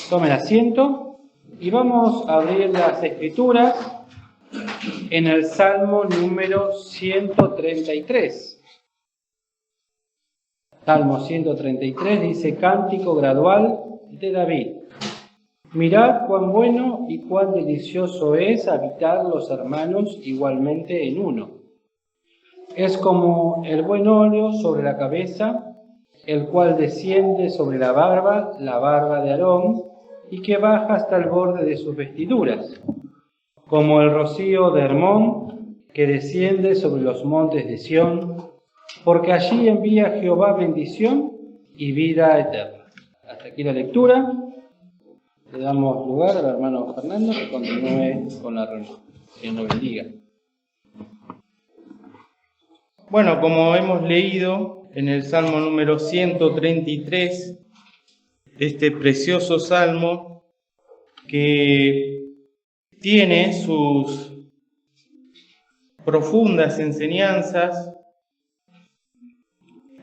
Tomen asiento y vamos a abrir las escrituras en el Salmo número 133. Salmo 133 dice: Cántico gradual de David. Mirad cuán bueno y cuán delicioso es habitar los hermanos igualmente en uno. Es como el buen óleo sobre la cabeza, el cual desciende sobre la barba de Aarón, y que baja hasta el borde de sus vestiduras, como el rocío de Hermón, que desciende sobre los montes de Sión, porque allí envía Jehová bendición y vida eterna. Hasta aquí la lectura. Le damos lugar al hermano Fernando que continúe con la reunión. Que nos bendiga. Bueno, como hemos leído en el Salmo número 133, este precioso salmo que tiene sus profundas enseñanzas,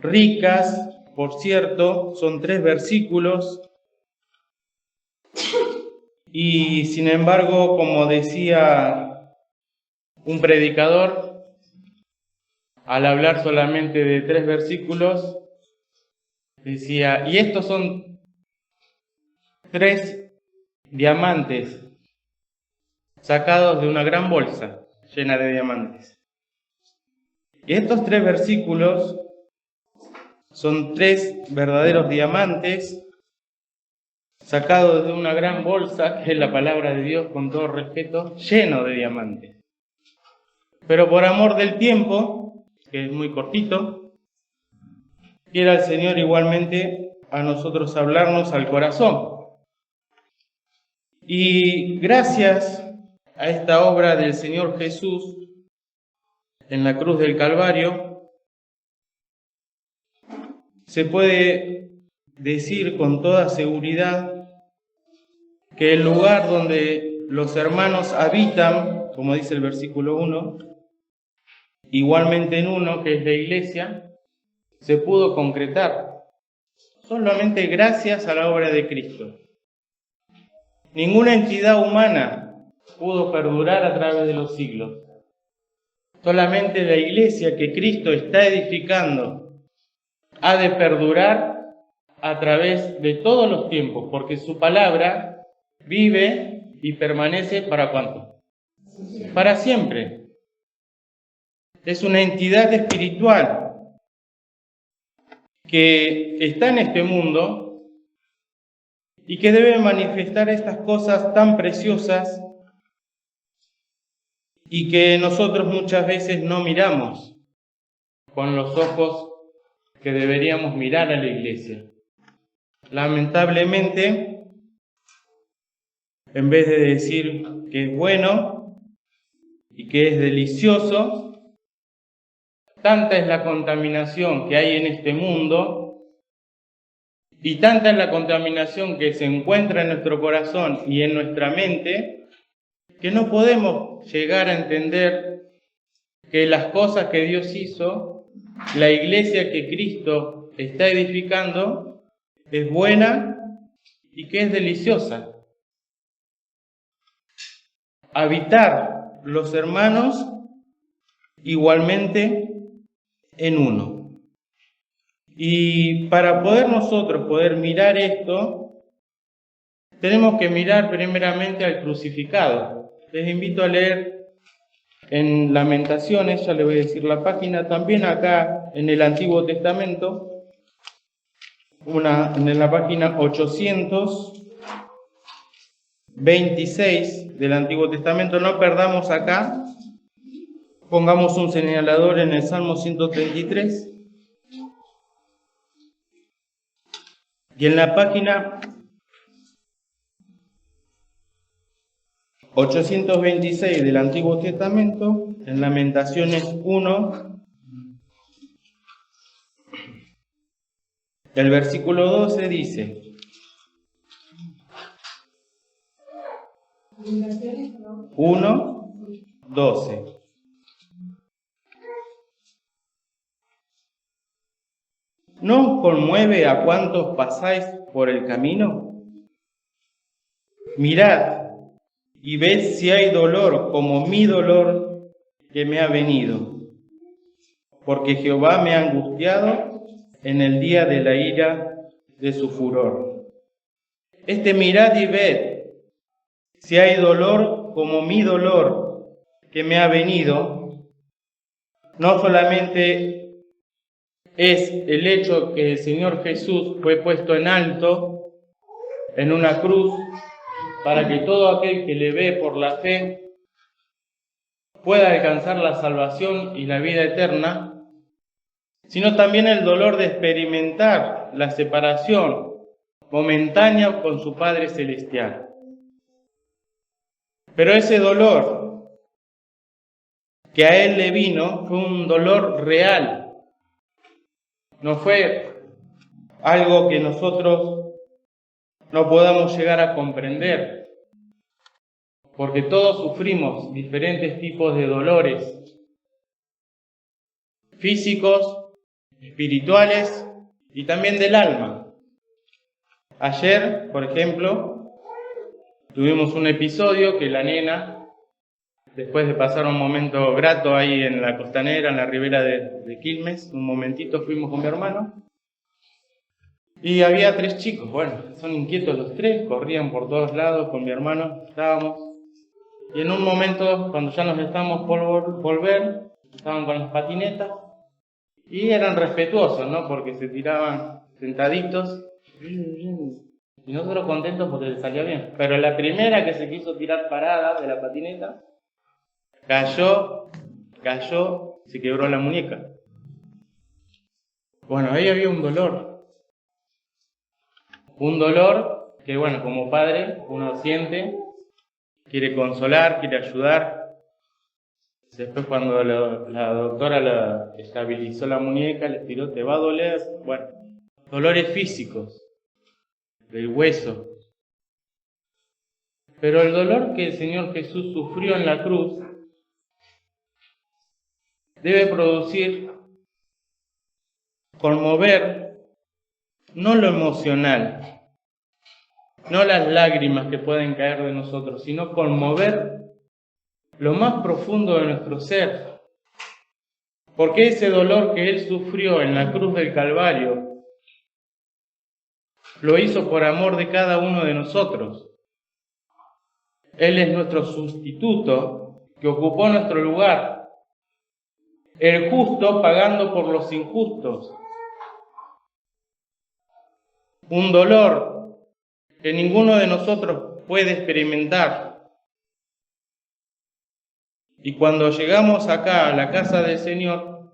ricas, por cierto, son 3 versículos, y sin embargo, como decía un predicador, al hablar solamente de 3 versículos, decía, y estos son 3 diamantes sacados de una gran bolsa llena de diamantes. Y estos 3 versículos son 3 verdaderos diamantes sacados de una gran bolsa, que es la palabra de Dios, con todo respeto, lleno de diamantes. Pero por amor del tiempo, que es muy cortito, quiera el Señor igualmente a nosotros hablarnos al corazón. Y gracias a esta obra del Señor Jesús en la cruz del Calvario, se puede decir con toda seguridad que el lugar donde los hermanos habitan, como dice el versículo 1, igualmente en uno, que es la iglesia, se pudo concretar solamente gracias a la obra de Cristo. Ninguna entidad humana pudo perdurar a través de los siglos. Solamente la iglesia que Cristo está edificando ha de perdurar a través de todos los tiempos, porque su palabra vive y permanece ¿para cuánto? Para siempre. Es una entidad espiritual que está en este mundo y que debe manifestar estas cosas tan preciosas y que nosotros muchas veces no miramos con los ojos que deberíamos mirar a la iglesia. Lamentablemente, en vez de decir que es bueno y que es delicioso, tanta es la contaminación que hay en este mundo y tanta es la contaminación que se encuentra en nuestro corazón y en nuestra mente, que no podemos llegar a entender que las cosas que Dios hizo, la iglesia que Cristo está edificando, es buena y que es deliciosa. Habitar los hermanos igualmente en uno. Y para nosotros poder mirar esto, tenemos que mirar primeramente al crucificado. Les invito a leer en Lamentaciones, ya le voy a decir la página, también acá en el Antiguo Testamento, en la página 826 del Antiguo Testamento. No perdamos acá, pongamos un señalador en el Salmo 133 y en la página 826 del Antiguo Testamento, en Lamentaciones 1, el versículo 12 dice: Uno, 12. ¿No os conmueve a cuantos pasáis por el camino? mirad y ved si hay dolor como mi dolor que me ha venido, porque Jehová me ha angustiado en el día de la ira de su furor. Mirad y ved si hay dolor como mi dolor que me ha venido, no solamente es el hecho que el Señor Jesús fue puesto en alto en una cruz para que todo aquel que le ve por la fe pueda alcanzar la salvación y la vida eterna, sino también el dolor de experimentar la separación momentánea con su Padre Celestial. Pero ese dolor que a él le vino fue un dolor real, no fue algo que nosotros no podamos llegar a comprender, porque todos sufrimos diferentes tipos de dolores físicos, espirituales y también del alma. Ayer, por ejemplo, tuvimos un episodio que la nena, después de pasar un momento grato ahí en la costanera, en la ribera de Quilmes, un momentito fuimos con mi hermano, y había 3 chicos, bueno, son inquietos los 3, corrían por todos lados con mi hermano, estábamos, y en un momento, cuando ya nos estábamos por volver, estaban con las patinetas, y eran respetuosos, ¿no? Porque se tiraban sentaditos, y nosotros contentos porque les salía bien. Pero la primera que se quiso tirar parada de la patineta, cayó, se quebró la muñeca. Bueno, ahí había un dolor que, bueno, como padre uno siente, quiere consolar, quiere ayudar. Después cuando la doctora la estabilizó la muñeca, le tiró, te va a doler. Bueno, dolores físicos, del hueso. Pero el dolor que el Señor Jesús sufrió en la cruz debe producir, conmover, no lo emocional, no las lágrimas que pueden caer de nosotros, sino conmover lo más profundo de nuestro ser. Porque ese dolor que Él sufrió en la cruz del Calvario lo hizo por amor de cada uno de nosotros. Él es nuestro sustituto que ocupó nuestro lugar, el justo pagando por los injustos. Un dolor que ninguno de nosotros puede experimentar. Y cuando llegamos acá a la casa del Señor,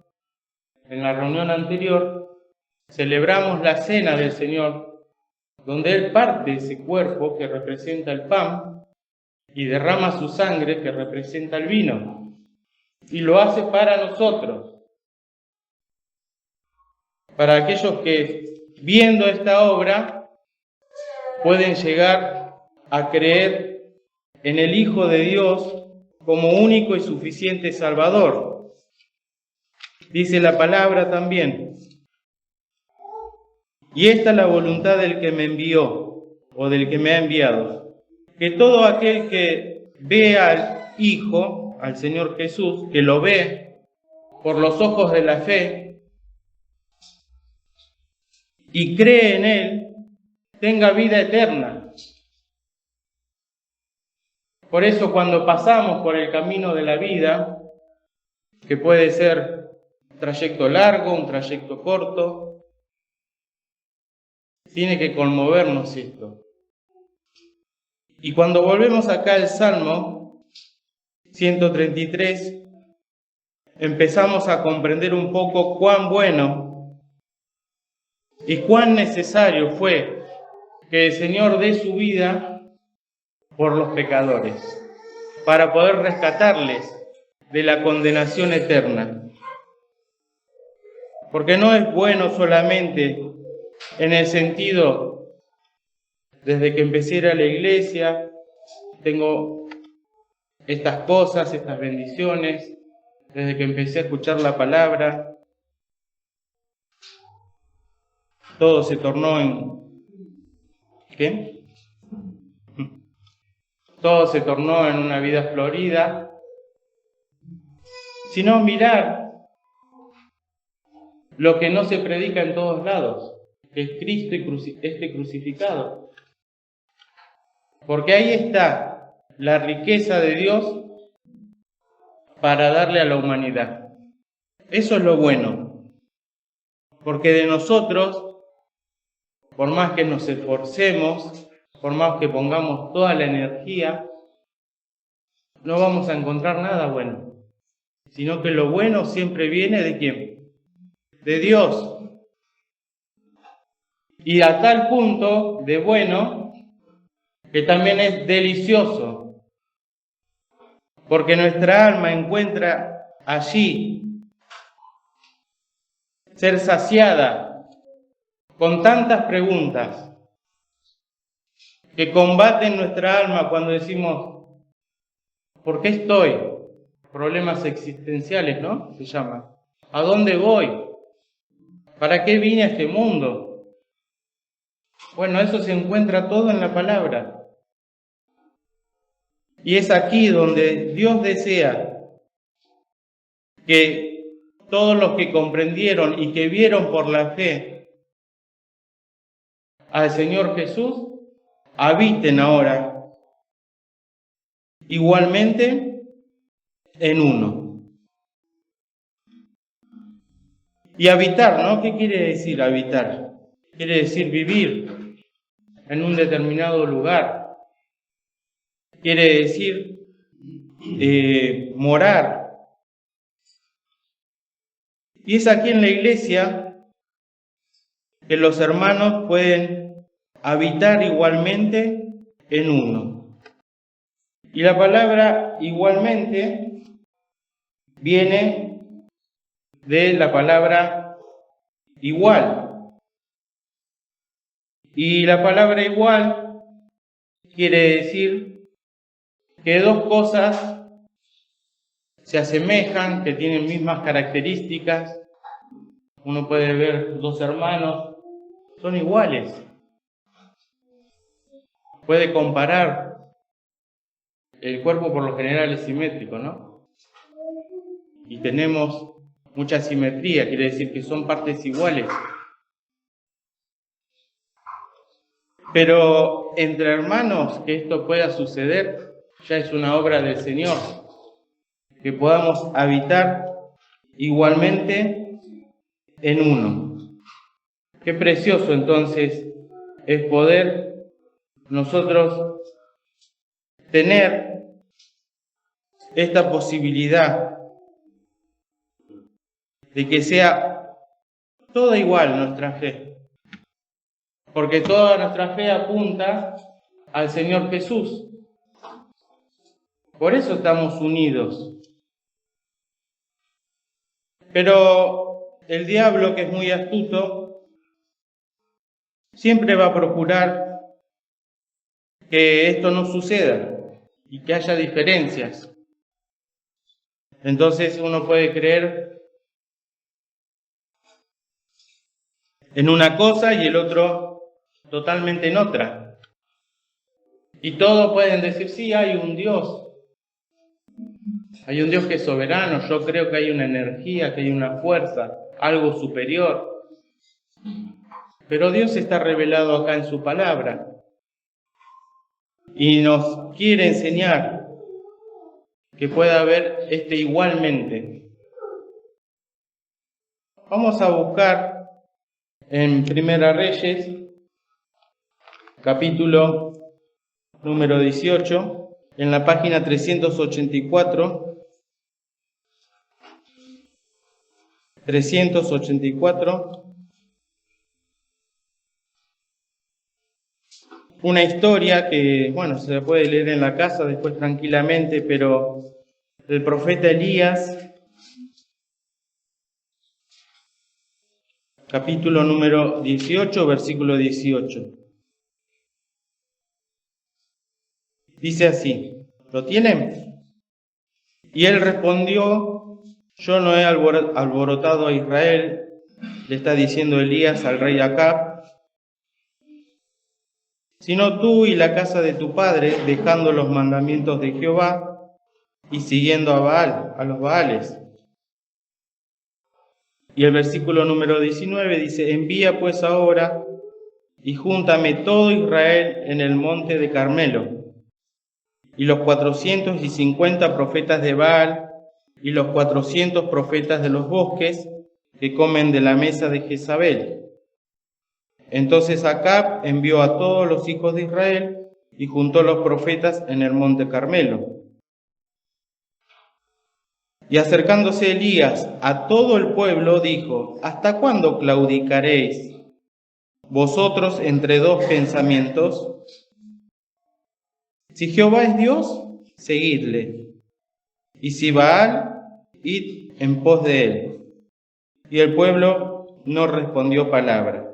en la reunión anterior, celebramos la cena del Señor, donde Él parte ese cuerpo que representa el pan y derrama su sangre que representa el vino. Y lo hace para nosotros, para aquellos que, viendo esta obra, pueden llegar a creer en el Hijo de Dios como único y suficiente Salvador. Dice la palabra también, y esta es la voluntad del que me envió, o del que me ha enviado, que todo aquel que ve al Hijo, al Señor Jesús, que lo ve por los ojos de la fe, y cree en Él, tenga vida eterna. Por eso cuando pasamos por el camino de la vida, que puede ser un trayecto largo, un trayecto corto, tiene que conmovernos esto. Y cuando volvemos acá al Salmo 133, empezamos a comprender un poco cuán bueno y cuán necesario fue que el Señor dé su vida por los pecadores, para poder rescatarles de la condenación eterna. Porque no es bueno solamente en el sentido, desde que empecé a ir a la iglesia, tengo estas cosas, estas bendiciones, desde que empecé a escuchar la palabra, todo se tornó en... ¿Qué? todo se tornó en una vida florida, sino mirar lo que no se predica en todos lados, que es Cristo y crucificado. Porque ahí está la riqueza de Dios para darle a la humanidad. Eso es lo bueno. Porque de nosotros, por más que nos esforcemos, por más que pongamos toda la energía, no vamos a encontrar nada bueno. Sino que lo bueno siempre viene ¿de quién? De Dios. Y a tal punto de bueno que también es delicioso. Porque nuestra alma encuentra allí ser saciada con tantas preguntas que combaten nuestra alma cuando decimos, ¿por qué estoy? Problemas existenciales, ¿no? Se llama. ¿A dónde voy? ¿Para qué vine a este mundo? Bueno, eso se encuentra todo en la palabra. Y es aquí donde Dios desea que todos los que comprendieron y que vieron por la fe al Señor Jesús, habiten ahora igualmente en uno. Y habitar, ¿no? ¿Qué quiere decir habitar? Quiere decir vivir en un determinado lugar. Quiere decir morar. Y es aquí en la iglesia que los hermanos pueden habitar igualmente en uno. Y la palabra igualmente viene de la palabra igual. Y la palabra igual quiere decir que dos cosas se asemejan, que tienen mismas características. Uno puede ver dos hermanos, son iguales. Puede comparar. El cuerpo por lo general es simétrico, ¿no? Y tenemos mucha simetría, quiere decir que son partes iguales. Pero entre hermanos que esto pueda suceder, ya es una obra del Señor. Que podamos habitar igualmente en uno. Qué precioso entonces es poder nosotros tener esta posibilidad de que sea toda igual nuestra fe. Porque toda nuestra fe apunta al Señor Jesús. Por eso estamos unidos. Pero el diablo, que es muy astuto, siempre va a procurar que esto no suceda y que haya diferencias. Entonces uno puede creer en una cosa y el otro totalmente en otra. Y todos pueden decir, sí, hay un Dios. Hay un Dios que es soberano, yo creo que hay una energía, que hay una fuerza, algo superior. Pero Dios está revelado acá en su palabra y nos quiere enseñar que pueda haber igualmente. Vamos a buscar en Primera Reyes, capítulo número 18, en la página 384. 384, una historia que, bueno, se la puede leer en la casa después tranquilamente, pero el profeta Elías, capítulo número 18, versículo 18. Dice así, ¿lo tienen? Y él respondió, yo no he alborotado a Israel, le está diciendo Elías al rey Acab, sino tú y la casa de tu padre, dejando los mandamientos de Jehová y siguiendo a Baal, a los Baales. Y el versículo número 19 dice: envía pues ahora y júntame todo Israel en el monte de Carmelo, y los 450 profetas de Baal, y los 400 profetas de los bosques, que comen de la mesa de Jezabel. Entonces Acab envió a todos los hijos de Israel, y juntó los profetas en el monte Carmelo. Y acercándose Elías a todo el pueblo, dijo: ¿hasta cuándo claudicaréis vosotros entre dos pensamientos? Si Jehová es Dios, seguidle, y si Baal, id en pos de él. Y el pueblo no respondió palabra.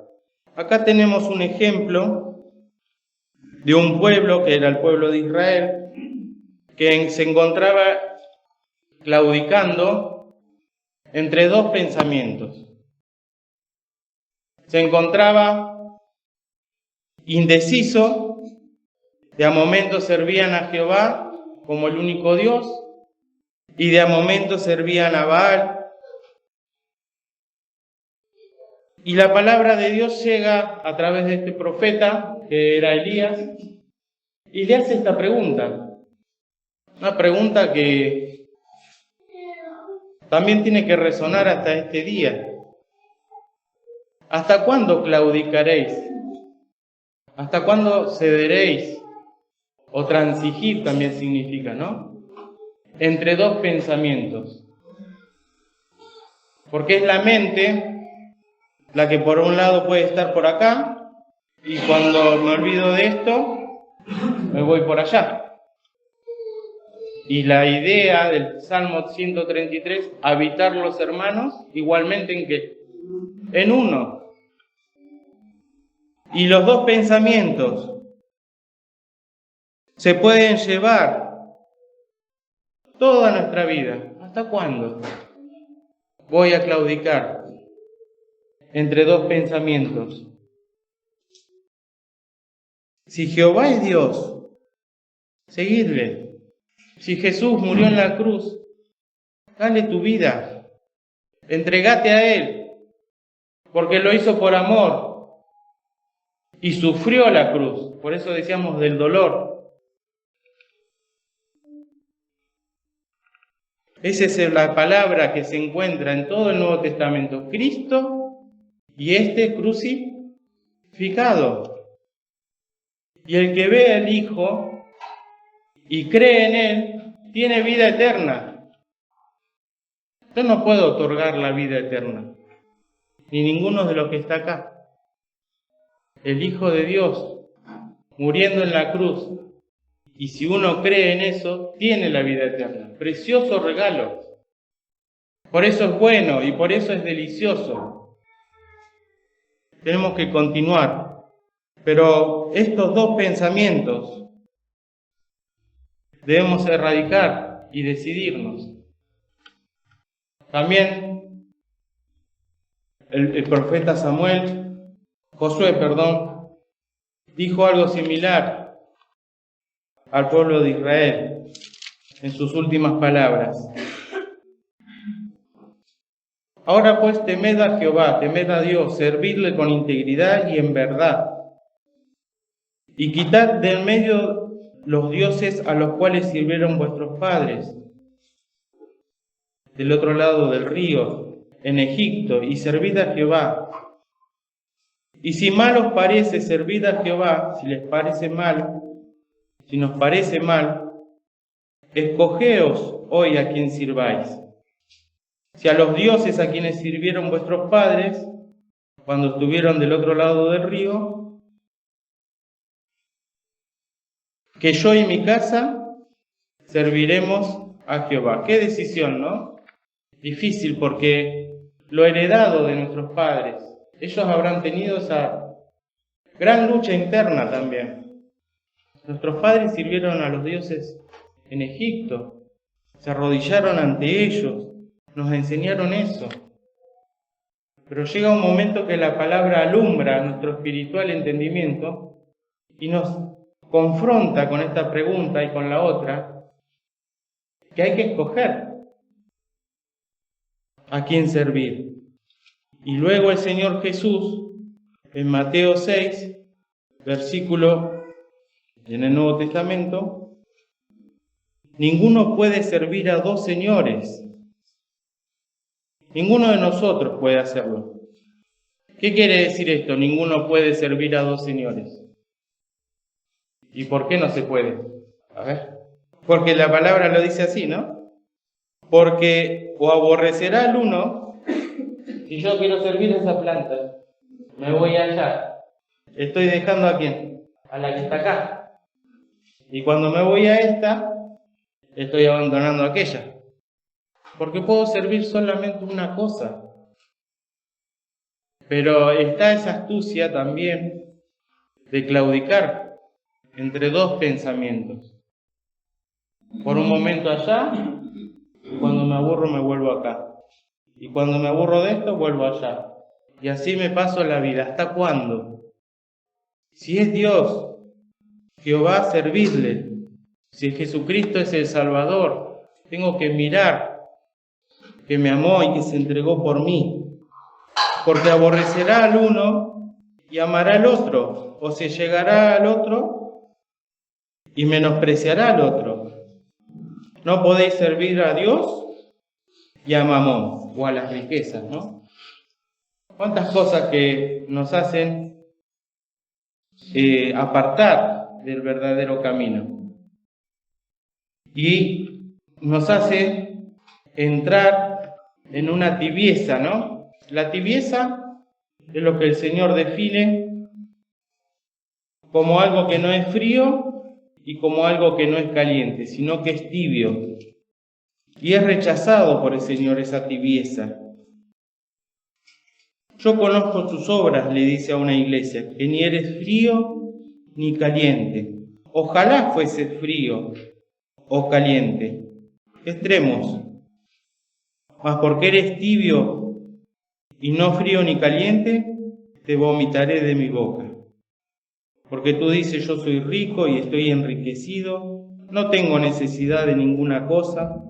Acá tenemos un ejemplo de un pueblo que era el pueblo de Israel, que se encontraba claudicando entre dos pensamientos. Se encontraba indeciso, de a momentos servían a Jehová como el único Dios, y de a momentos servían a Baal. Y la palabra de Dios llega a través de este profeta, que era Elías, y le hace esta pregunta. Una pregunta que también tiene que resonar hasta este día. ¿Hasta cuándo claudicaréis? ¿Hasta cuándo cederéis? O transigir también significa, ¿no? Entre dos pensamientos. Porque es la mente la que por un lado puede estar por acá, y cuando me olvido de esto, me voy por allá. Y la idea del Salmo 133, habitar los hermanos, igualmente ¿en qué? En uno. Y los dos pensamientos se pueden llevar toda nuestra vida. ¿Hasta cuándo voy a claudicar entre dos pensamientos? Si Jehová es Dios, seguidle. Si Jesús murió en la cruz, dale tu vida, entregate a Él, porque lo hizo por amor y sufrió la cruz. Por eso decíamos del dolor. Esa es la palabra que se encuentra en todo el Nuevo Testamento: Cristo y este crucificado. Y el que ve al Hijo y cree en Él, tiene vida eterna. Yo no puedo otorgar la vida eterna, ni ninguno de los que está acá. El Hijo de Dios, muriendo en la cruz, y si uno cree en eso, tiene la vida eterna. Precioso regalo. Por eso es bueno y por eso es delicioso. Tenemos que continuar. Pero estos dos pensamientos debemos erradicar y decidirnos. También el profeta Josué, dijo algo similar al pueblo de Israel en sus últimas palabras. Ahora pues temed a Jehová, temed a Dios, servidle con integridad y en verdad, y quitad de en medio los dioses a los cuales sirvieron vuestros padres del otro lado del río, en Egipto, y servid a Jehová. Y si mal os parece, servid a Jehová. Si les parece mal, si nos parece mal, escogeos hoy a quien sirváis. Si a los dioses a quienes sirvieron vuestros padres, cuando estuvieron del otro lado del río, que yo y mi casa serviremos a Jehová. Qué decisión, ¿no? Difícil, porque lo heredado de nuestros padres, ellos habrán tenido esa gran lucha interna también. Nuestros padres sirvieron a los dioses en Egipto, se arrodillaron ante ellos, nos enseñaron eso. Pero llega un momento que la palabra alumbra nuestro espiritual entendimiento y nos confronta con esta pregunta y con la otra, que hay que escoger a quién servir. Y luego el Señor Jesús, en Mateo 6, versículo en el Nuevo Testamento, ninguno puede servir a dos señores. Ninguno de nosotros puede hacerlo. ¿Qué quiere decir esto? Ninguno puede servir a dos señores. ¿Y por qué no se puede? A ver. Porque la palabra lo dice así, ¿no? Porque o aborrecerá al uno, si yo quiero servir a esa planta, me voy allá. ¿Estoy dejando a quién? A la que está acá. Y cuando me voy a esta, estoy abandonando a aquella. Porque puedo servir solamente una cosa. Pero está esa astucia también de claudicar entre dos pensamientos. Por un momento allá, y cuando me aburro me vuelvo acá. Y cuando me aburro de esto, vuelvo allá. Y así me paso la vida. ¿Hasta cuándo? Si es Dios, Jehová, servirle. Si Jesucristo es el Salvador, tengo que mirar que me amó y que se entregó por mí. Porque aborrecerá al uno y amará al otro, o se llegará al otro y menospreciará al otro. No podéis servir a Dios y a Mamón, o a las riquezas, ¿no? ¿Cuántas cosas que nos hacen apartar del verdadero camino? Y nos hace entrar en una tibieza, ¿no? La tibieza es lo que el Señor define como algo que no es frío y como algo que no es caliente, sino que es tibio. Y es rechazado por el Señor esa tibieza. Yo conozco tus obras, le dice a una iglesia, que ni eres frío ni caliente. Ojalá fuese frío o caliente. Extremos. Mas porque eres tibio y no frío ni caliente, te vomitaré de mi boca. Porque tú dices, yo soy rico y estoy enriquecido, no tengo necesidad de ninguna cosa,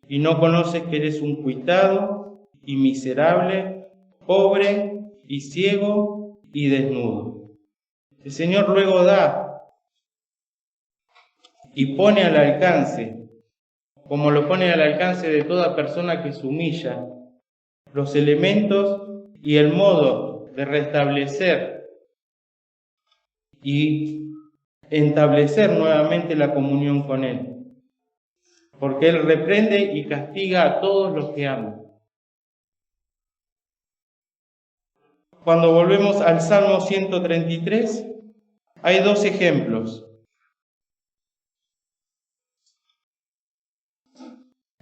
y no conoces que eres un cuitado y miserable, pobre y ciego y desnudo. El Señor luego da y pone al alcance, como lo pone al alcance de toda persona que se humilla, los elementos y el modo de restablecer y establecer nuevamente la comunión con Él. Porque Él reprende y castiga a todos los que aman. Cuando volvemos al Salmo 133, hay dos ejemplos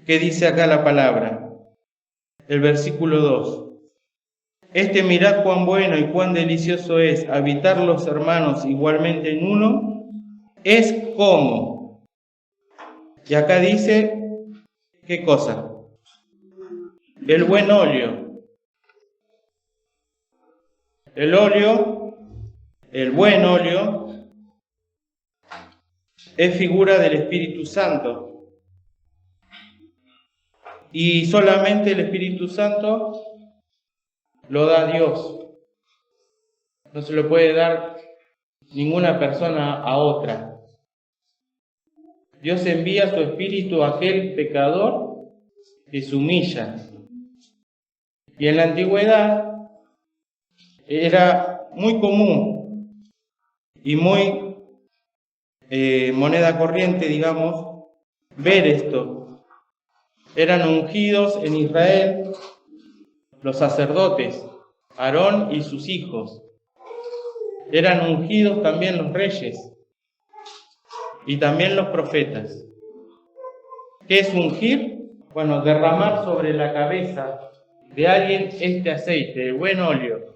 que dice acá la palabra. El versículo 2. Mirad cuán bueno y cuán delicioso es habitar los hermanos igualmente en uno, es como. Y acá dice, ¿qué cosa? El buen óleo. El óleo, el buen óleo, es figura del Espíritu Santo. Y solamente el Espíritu Santo lo da Dios. No se lo puede dar ninguna persona a otra. Dios envía su Espíritu a aquel pecador que se humilla. Y en la antigüedad era muy común y muy moneda corriente, digamos, ver esto. Eran ungidos en Israel los sacerdotes, Aarón y sus hijos. Eran ungidos también los reyes y también los profetas. ¿Qué es ungir? Bueno, derramar sobre la cabeza de alguien este aceite, el buen óleo,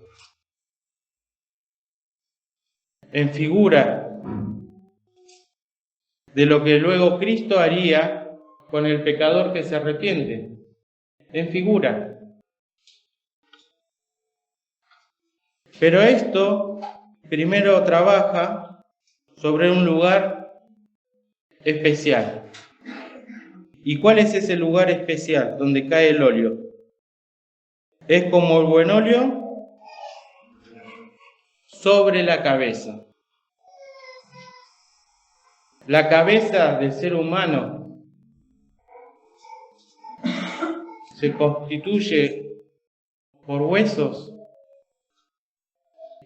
en figura de lo que luego Cristo haría con el pecador que se arrepiente, en figura. Pero esto primero trabaja sobre un lugar especial. ¿Y cuál es ese lugar especial donde cae el óleo? Es como el buen óleo sobre la cabeza. La cabeza del ser humano se constituye por huesos,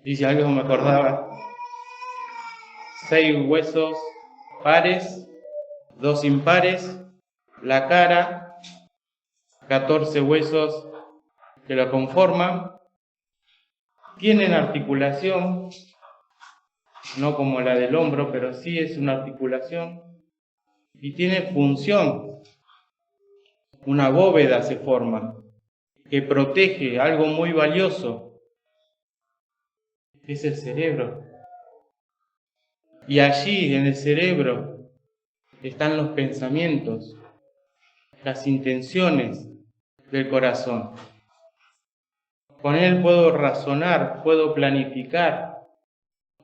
y si algo me acordaba, 6 huesos pares, 2 impares, la cara, 14 huesos que la conforman, tienen articulación, no como la del hombro, pero sí es una articulación, y tiene función. Una bóveda se forma, que protege algo muy valioso, es el cerebro. Y allí, en el cerebro, están los pensamientos, las intenciones del corazón. Con él puedo razonar, puedo planificar,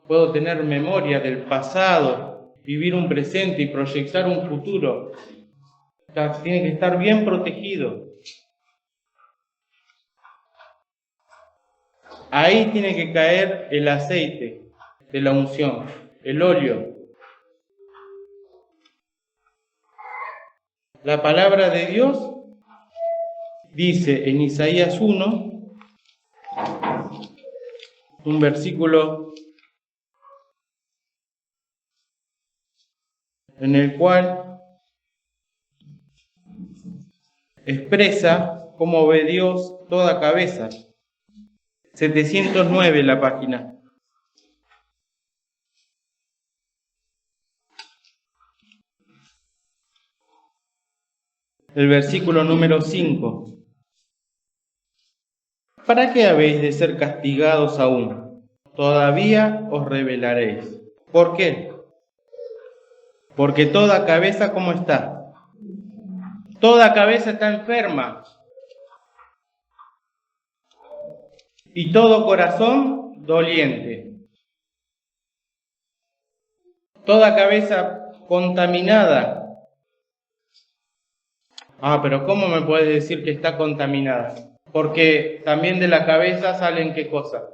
puedo tener memoria del pasado, vivir un presente y proyectar un futuro. Tiene que estar bien protegido. Ahí tiene que caer el aceite de la unción, el óleo. La palabra de Dios dice en Isaías 1, un versículo en el cual expresa cómo ve Dios toda cabeza. 709 la página. El versículo número 5. ¿Para qué habéis de ser castigados aún? Todavía os rebelaréis. ¿Por qué? Porque toda cabeza, ¿cómo está? Toda cabeza está enferma. Y todo corazón doliente. Toda cabeza contaminada. Pero ¿cómo me puedes decir que está contaminada? Porque también de la cabeza salen ¿qué cosa?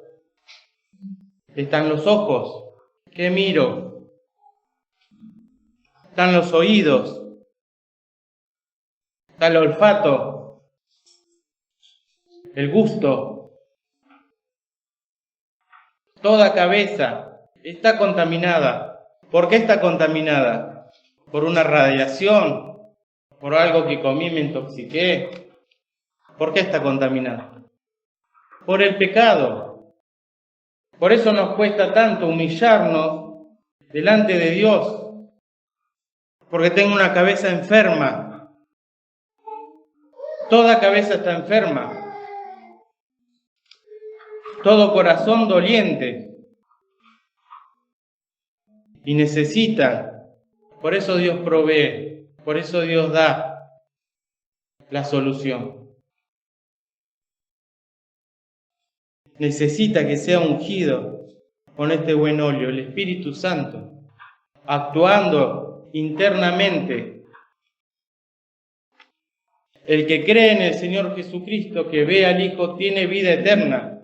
Están los ojos. ¿Qué miro? Están los oídos. Está el olfato. El gusto. Toda cabeza está contaminada. ¿Por qué está contaminada? Por una radiación, por algo que comí y me intoxiqué. ¿Por qué está contaminada? Por el pecado. Por eso nos cuesta tanto humillarnos delante de Dios, porque tengo una cabeza enferma. Toda cabeza está enferma. Todo corazón doliente. Y necesita. Por eso Dios provee. Por eso Dios da la solución. Necesita que sea ungido con este buen óleo, el Espíritu Santo, actuando internamente. El que cree en el Señor Jesucristo, que ve al Hijo, tiene vida eterna.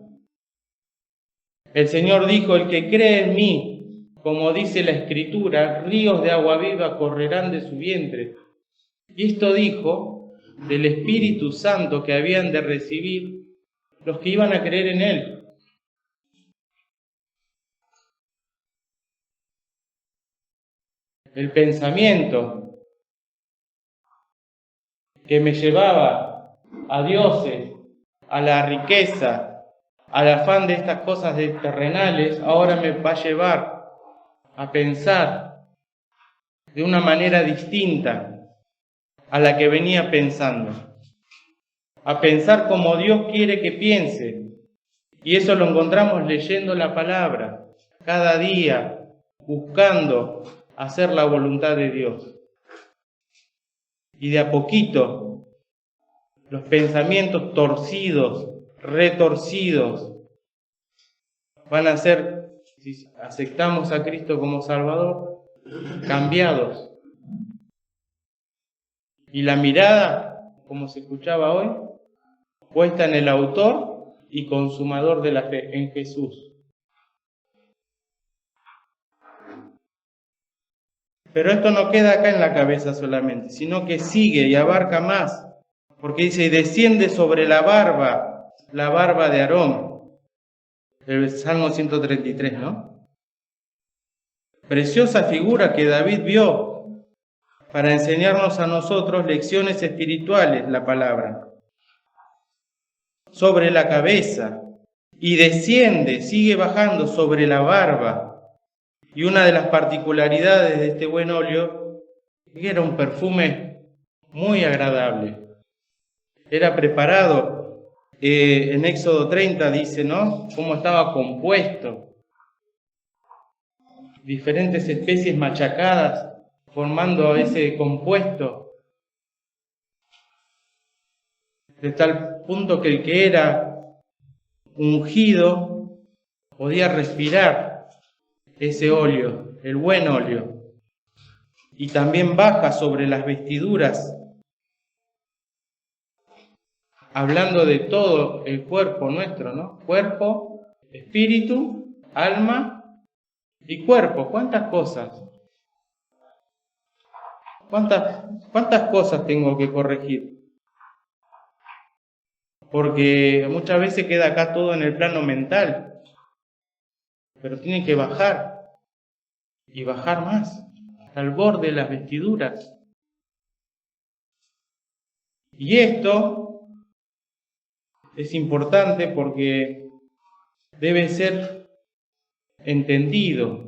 El Señor dijo, el que cree en mí, como dice la Escritura, ríos de agua viva correrán de su vientre. Y esto dijo del Espíritu Santo que habían de recibir los que iban a creer en Él. El pensamiento que me llevaba a dioses, a la riqueza, al afán de estas cosas terrenales, ahora me va a llevar a pensar de una manera distinta a la que venía pensando. A pensar como Dios quiere que piense. Y eso lo encontramos leyendo la palabra, cada día, buscando hacer la voluntad de Dios. Y de a poquito, los pensamientos torcidos, retorcidos, van a ser si aceptamos a Cristo como Salvador, cambiados. Y la mirada, como se escuchaba hoy, puesta en el autor y consumador de la fe, en Jesús. Pero esto no queda acá en la cabeza solamente, sino que sigue y abarca más, porque dice, y desciende sobre la barba de Aarón. El Salmo 133, ¿no? Preciosa figura que David vio para enseñarnos a nosotros lecciones espirituales, la palabra. Sobre la cabeza, y desciende, sigue bajando sobre la barba. Y una de las particularidades de este buen óleo es que era un perfume muy agradable. Era preparado, en Éxodo 30 dice, ¿no?, cómo estaba compuesto. Diferentes especies machacadas formando ese compuesto. De tal punto que el que era ungido podía respirar ese óleo, el buen óleo, y también baja sobre las vestiduras, hablando de todo el cuerpo nuestro, ¿no? Cuerpo, espíritu, alma y cuerpo. ¿Cuántas cosas? ¿Cuántas cosas tengo que corregir? Porque muchas veces queda acá todo en el plano mental. Pero tiene que bajar, y bajar más, hasta el borde de las vestiduras. Y esto es importante porque debe ser entendido,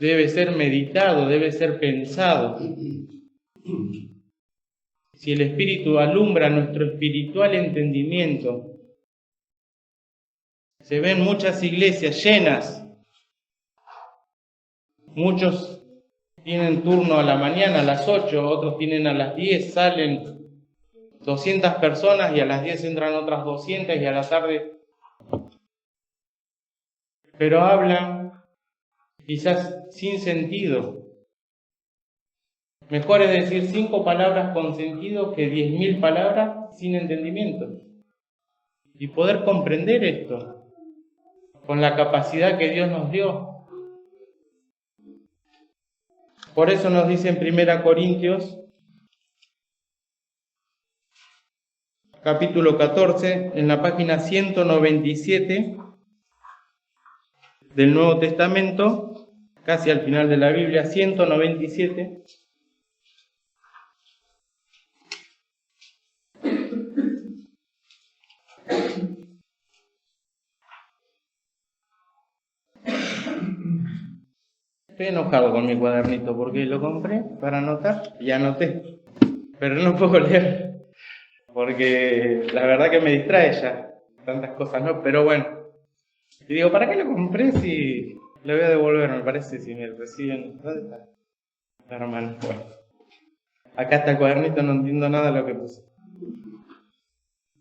debe ser meditado, debe ser pensado. Si el Espíritu alumbra nuestro espiritual entendimiento, se ven muchas iglesias llenas. Muchos tienen turno a la mañana, a las 8, otros tienen a las 10, salen 200 personas y a las 10 entran otras 200 y a la tarde. Pero hablan quizás sin sentido. Mejor es decir 5 palabras con sentido que 10.000 palabras sin entendimiento. Y poder comprender esto con la capacidad que Dios nos dio. Por eso nos dice en 1 Corintios, capítulo 14, en la página 197 del Nuevo Testamento, casi al final de la Biblia, 197. Estoy enojado con mi cuadernito porque lo compré para anotar y anoté, pero no puedo leer porque la verdad que me distrae ya tantas cosas, ¿no? Pero bueno, y digo, ¿para qué lo compré si lo voy a devolver? Me parece, si me reciben. ¿Dónde está? Hermano, bueno, acá está el cuadernito, no entiendo nada de lo que puse.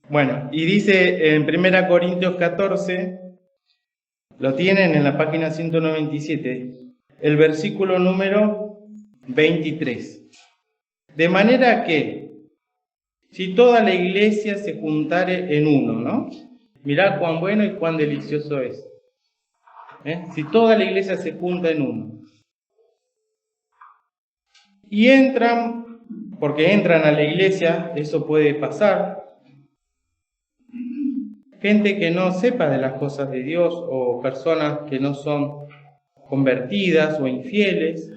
Bueno, y dice en 1 Corintios 14, lo tienen en la página 197, el versículo número 23. De manera que, si toda la iglesia se juntare en uno, ¿no? Mirad cuán bueno y cuán delicioso es. Si toda la iglesia se junta en uno. Y entran, porque entran a la iglesia, eso puede pasar, gente que no sepa de las cosas de Dios o personas que no son convertidas o infieles,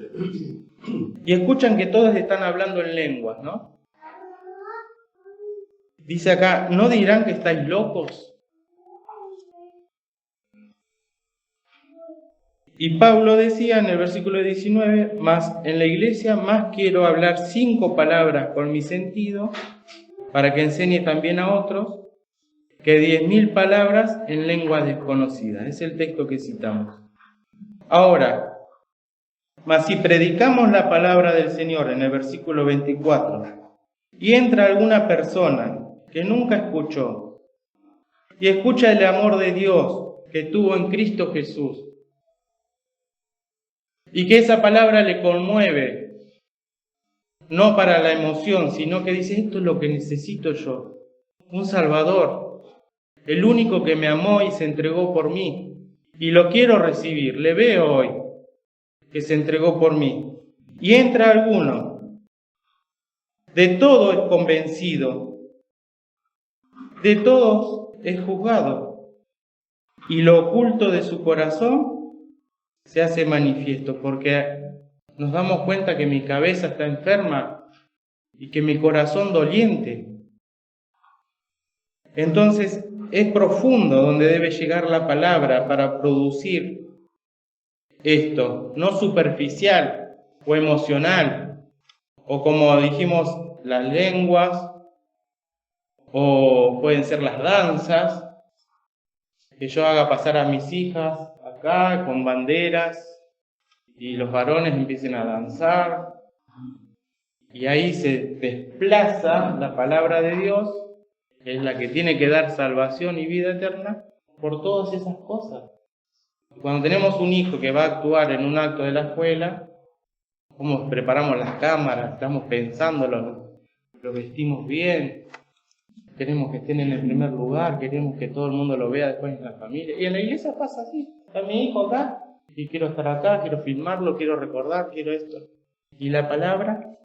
y escuchan que todos están hablando en lenguas, ¿no? Dice acá, ¿no dirán que estáis locos? Y Pablo decía en el versículo 19, más en la iglesia más quiero hablar 5 palabras con mi sentido, para que enseñe también a otros, que 10.000 palabras en lengua desconocida. Es el texto que citamos. Ahora, mas si predicamos la palabra del Señor en el versículo 24, y entra alguna persona que nunca escuchó, y escucha el amor de Dios, que tuvo en Cristo Jesús. Y que esa palabra le conmueve, no para la emoción, sino que dice, esto es lo que necesito yo, un Salvador, el único que me amó y se entregó por mí, y lo quiero recibir, le veo hoy que se entregó por mí. Y entra alguno, de todo es convencido, de todos es juzgado, y lo oculto de su corazón se hace manifiesto, porque nos damos cuenta que mi cabeza está enferma y que mi corazón doliente. Entonces es profundo donde debe llegar la palabra para producir esto, no superficial o emocional, o como dijimos, las lenguas, o pueden ser las danzas, que yo haga pasar a mis hijas acá con banderas y los varones empiecen a danzar, y ahí se desplaza la palabra de Dios, que es la que tiene que dar salvación y vida eterna, por todas esas cosas. Cuando tenemos un hijo que va a actuar en un acto de la escuela, ¿cómo preparamos las cámaras? Estamos pensándolo, lo vestimos bien, queremos que estén en el primer lugar, queremos que todo el mundo lo vea después en la familia. Y en la iglesia pasa así, está mi hijo acá, y quiero estar acá, quiero filmarlo, quiero recordar, quiero esto. Y la palabra,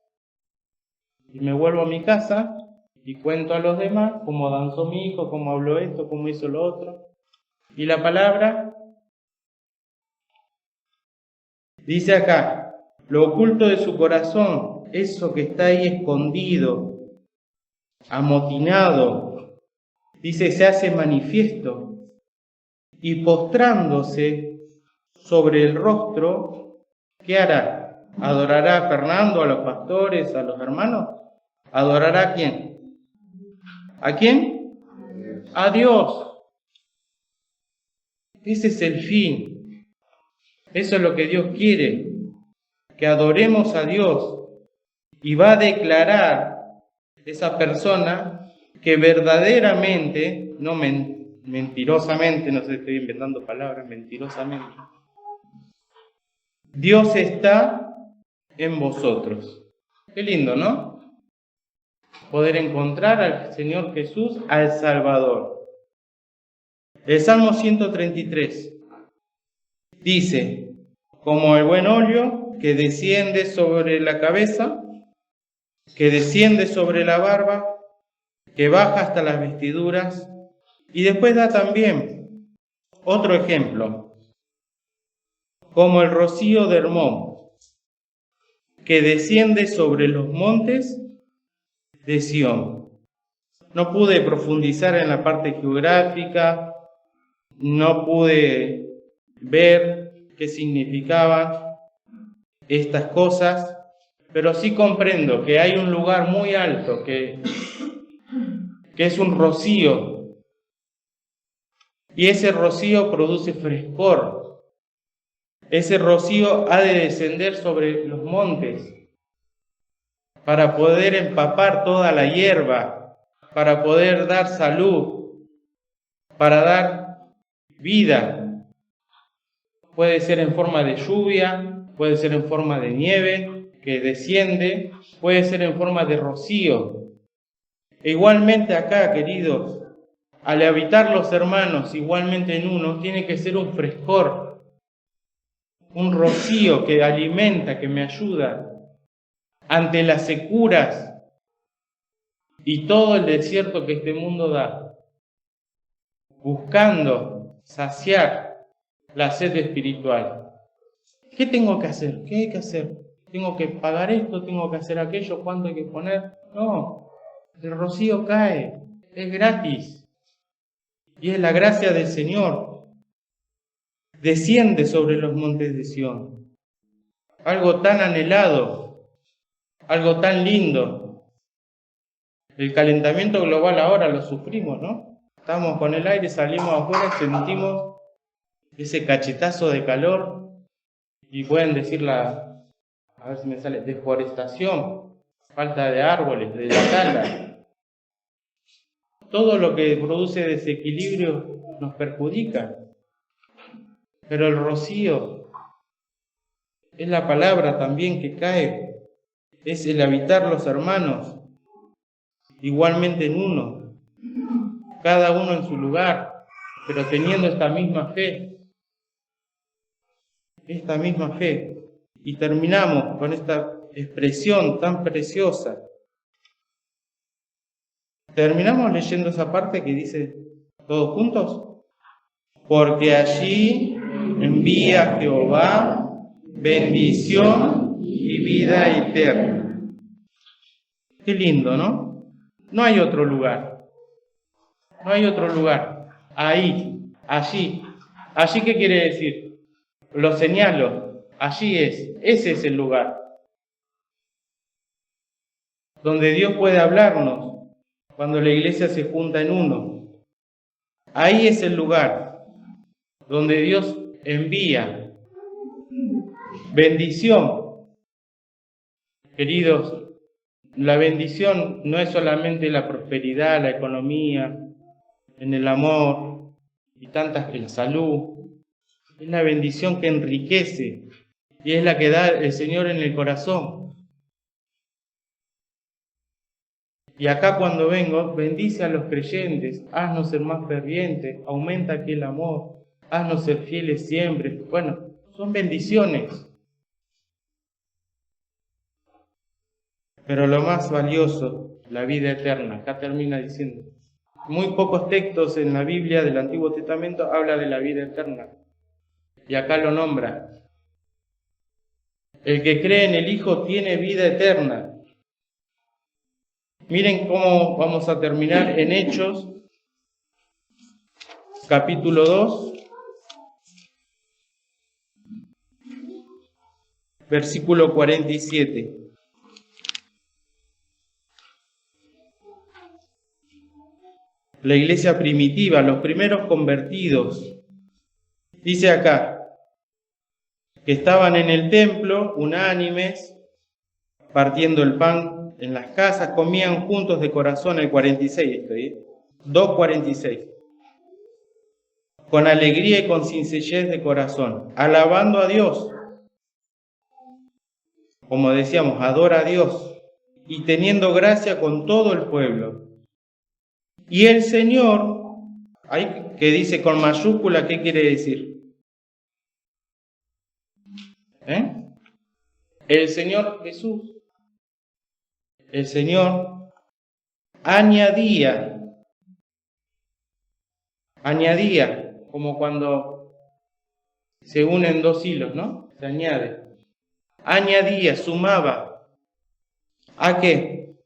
y me vuelvo a mi casa, y cuento a los demás cómo danzó mi hijo, cómo habló esto, cómo hizo lo otro. Y la palabra dice acá, lo oculto de su corazón, eso que está ahí escondido, amotinado, dice, se hace manifiesto, y postrándose sobre el rostro, ¿qué hará? ¿Adorará a Fernando, a los pastores, a los hermanos? ¿Adorará a quién? ¿A quién? A Dios. Ese es el fin. Eso es lo que Dios quiere, que adoremos a Dios, y va a declarar esa persona que verdaderamente, no mentirosamente, no sé, estoy inventando palabras, mentirosamente, Dios está en vosotros. Qué lindo, ¿no? Poder encontrar al Señor Jesús, al Salvador. El Salmo 133 dice, como el buen óleo que desciende sobre la cabeza, que desciende sobre la barba, que baja hasta las vestiduras, y después da también otro ejemplo, como el rocío de Hermón, que desciende sobre los montes de Sión. No pude profundizar en la parte geográfica, no pude ver qué significaban estas cosas, pero sí comprendo que hay un lugar muy alto que es un rocío, y ese rocío produce frescor. Ese rocío ha de descender sobre los montes para poder empapar toda la hierba, para poder dar salud, para dar vida. Puede ser en forma de lluvia, puede ser en forma de nieve que desciende, puede ser en forma de rocío. E igualmente acá, queridos, al habitar los hermanos igualmente en uno, tiene que ser un frescor, un rocío que alimenta, que me ayuda ante las securas y todo el desierto que este mundo da, buscando saciar la sed espiritual. ¿Qué tengo que hacer? ¿Qué hay que hacer? ¿Tengo que pagar esto? ¿Tengo que hacer aquello? ¿Cuánto hay que poner? No, el rocío cae, es gratis. Y es la gracia del Señor. Desciende sobre los montes de Sión. Algo tan anhelado, algo tan lindo. El calentamiento global ahora lo sufrimos, ¿no? Estamos con el aire, salimos afuera, sentimos ese cachetazo de calor, y pueden decir a ver si me sale, deforestación, falta de árboles, de la tala. Todo lo que produce desequilibrio nos perjudica. Pero el rocío es la palabra también que cae, es el habitar los hermanos, igualmente en uno, cada uno en su lugar, pero teniendo esta misma fe. Y terminamos con esta expresión tan preciosa. Terminamos leyendo esa parte que dice, ¿todos juntos? Porque allí envía Jehová bendición y vida eterna. Qué lindo, ¿no? No hay otro lugar. Ahí, allí. ¿Allí qué quiere decir? Lo señalo. Allí es. Ese es el lugar. Donde Dios puede hablarnos cuando la iglesia se junta en uno. Ahí es el lugar donde Dios envía bendición. Queridos, la bendición no es solamente la prosperidad, la economía, en el amor y tantas, en la salud. Es la bendición que enriquece y es la que da el Señor en el corazón. Y acá cuando vengo, bendice a los creyentes, haznos ser más fervientes, aumenta aquí el amor, haznos ser fieles siempre. Bueno, son bendiciones. Pero lo más valioso, la vida eterna. Acá termina diciendo. Muy pocos textos en la Biblia del Antiguo Testamento habla de la vida eterna. Y acá lo nombra. El que cree en el Hijo tiene vida eterna. Miren cómo vamos a terminar en Hechos, capítulo 2, versículo 47. La iglesia primitiva, los primeros convertidos. Dice acá que estaban en el templo, unánimes, partiendo el pan en las casas, comían juntos de corazón, el 46 estoy, 2:46. Con alegría y con sencillez de corazón, alabando a Dios. Como decíamos, adora a Dios y teniendo gracia con todo el pueblo. Y el Señor, ahí que dice con mayúscula, ¿qué quiere decir? El Señor Jesús. El Señor añadía, como cuando se unen dos hilos, ¿no? Se añade. Añadía, sumaba. ¿A qué?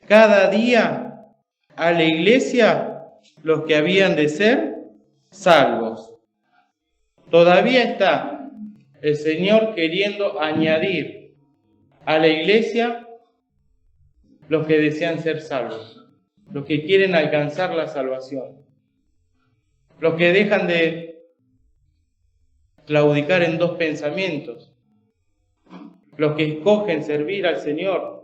Cada día a la iglesia los que habían de ser salvos. Todavía está el Señor queriendo añadir a la iglesia los que desean ser salvos, los que quieren alcanzar la salvación, los que dejan de claudicar en dos pensamientos, los que escogen servir al Señor.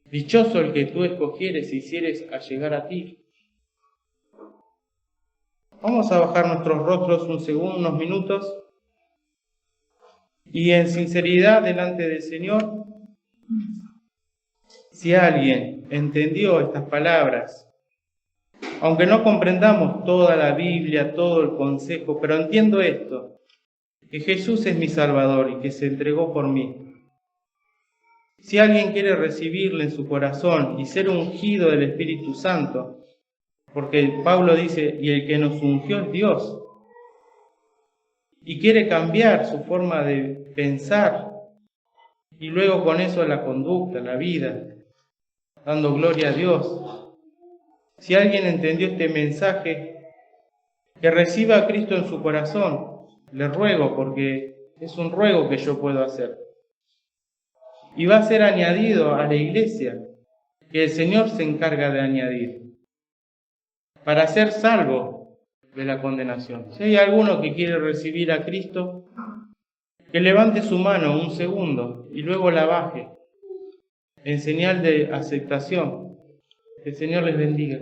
Dichoso el que tú escogieres y hicieres a llegar a ti. Vamos a bajar nuestros rostros unos minutos y en sinceridad delante del Señor. Si alguien entendió estas palabras, aunque no comprendamos toda la Biblia, todo el consejo, pero entiendo esto, que Jesús es mi Salvador y que se entregó por mí. Si alguien quiere recibirle en su corazón y ser ungido del Espíritu Santo, porque Pablo dice, y el que nos ungió es Dios, y quiere cambiar su forma de pensar, y luego con eso la conducta, la vida, dando gloria a Dios. Si alguien entendió este mensaje, que reciba a Cristo en su corazón, le ruego, porque es un ruego que yo puedo hacer. Y va a ser añadido a la iglesia, que el Señor se encarga de añadir, para ser salvo de la condenación. Si hay alguno que quiere recibir a Cristo, que levante su mano un segundo y luego la baje, en señal de aceptación. Que el Señor les bendiga,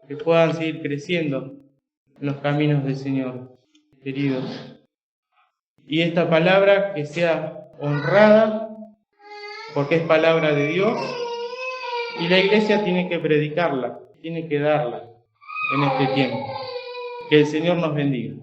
que puedan seguir creciendo en los caminos del Señor, queridos. Y esta palabra que sea honrada, porque es palabra de Dios, y la iglesia tiene que predicarla, tiene que darla en este tiempo. Que el Señor nos bendiga.